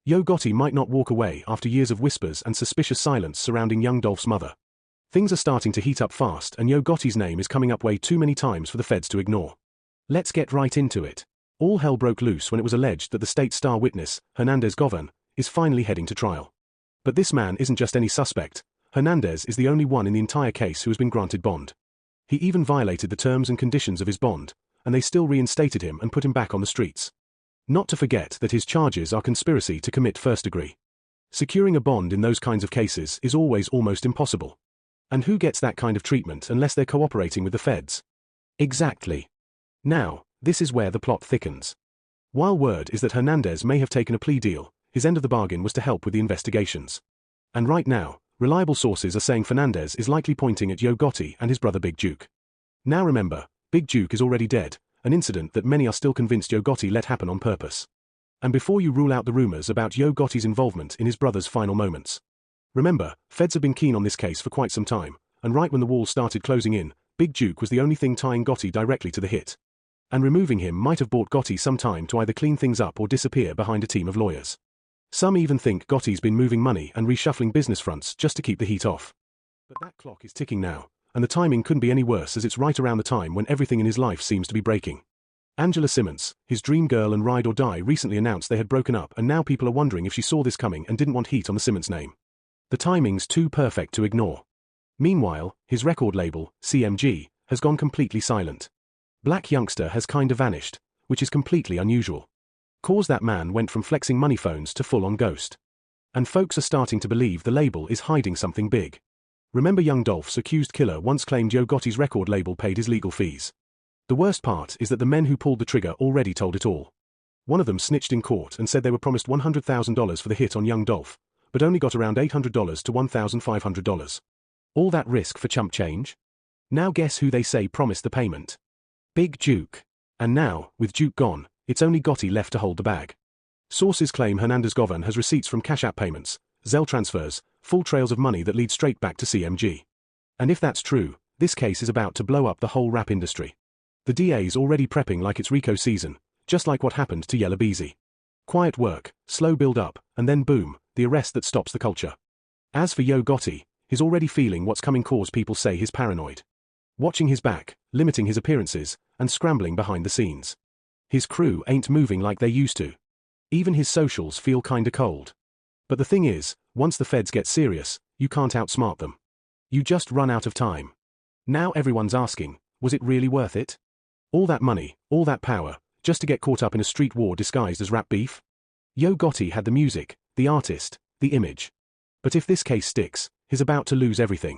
Yo Gotti might not walk away after years of whispers and suspicious silence surrounding young Dolph's mother. Things are starting to heat up fast, and Yo Gotti's name is coming up way too many times for the feds to ignore. Let's get right into it. All hell broke loose when it was alleged that the state's star witness, Hernandez Govan, is finally heading to trial. But this man isn't just any suspect. Hernandez is the only one in the entire case who has been granted bond. He even violated the terms and conditions of his bond, and they still reinstated him and put him back on the streets. Not to forget that his charges are conspiracy to commit first degree. Securing a bond in those kinds of cases is always almost impossible. And who gets that kind of treatment unless they're cooperating with the feds? Exactly. Now, this is where the plot thickens. While word is that Hernandez may have taken a plea deal, his end of the bargain was to help with the investigations. And right now, reliable sources are saying Fernandez is likely pointing at Yo Gotti and his brother Big Duke. Now remember, Big Duke is already dead, an incident that many are still convinced Yo Gotti let happen on purpose. And before you rule out the rumors about Yo Gotti's involvement in his brother's final moments. Remember, feds have been keen on this case for quite some time, and right when the walls started closing in, Big Duke was the only thing tying Gotti directly to the hit. And removing him might have bought Gotti some time to either clean things up or disappear behind a team of lawyers. Some even think Gotti's been moving money and reshuffling business fronts just to keep the heat off. But that clock is ticking now, and the timing couldn't be any worse, as it's right around the time when everything in his life seems to be breaking. Angela Simmons, his dream girl and ride or die, recently announced they had broken up, and now people are wondering if she saw this coming and didn't want heat on the Simmons name. The timing's too perfect to ignore. Meanwhile, his record label, CMG, has gone completely silent. Black Youngster has kinda vanished, which is completely unusual. Cause that man went from flexing money phones to full-on ghost. And folks are starting to believe the label is hiding something big. Remember, young Dolph's accused killer once claimed Yo Gotti's record label paid his legal fees. The worst part is that the men who pulled the trigger already told it all. One of them snitched in court and said they were promised $100,000 for the hit on young Dolph, but only got around $800 to $1,500. All that risk for chump change? Now guess who they say promised the payment? Big Duke. And now, with Duke gone, it's only Gotti left to hold the bag. Sources claim Hernandez Govan has receipts from Cash App payments, Zelle transfers, full trails of money that lead straight back to CMG. And if that's true, this case is about to blow up the whole rap industry. The DA's already prepping like it's Rico season, just like what happened to Yella Beezy. Quiet work, slow build up, and then boom, the arrest that stops the culture. As for Yo Gotti, he's already feeling what's coming, cause people say he's paranoid. Watching his back, limiting his appearances, and scrambling behind the scenes. His crew ain't moving like they used to. Even his socials feel kinda cold. But the thing is, once the feds get serious, you can't outsmart them. You just run out of time. Now everyone's asking, was it really worth it? All that money, all that power, just to get caught up in a street war disguised as rap beef? Yo Gotti had the music, the artist, the image. But if this case sticks, he's about to lose everything.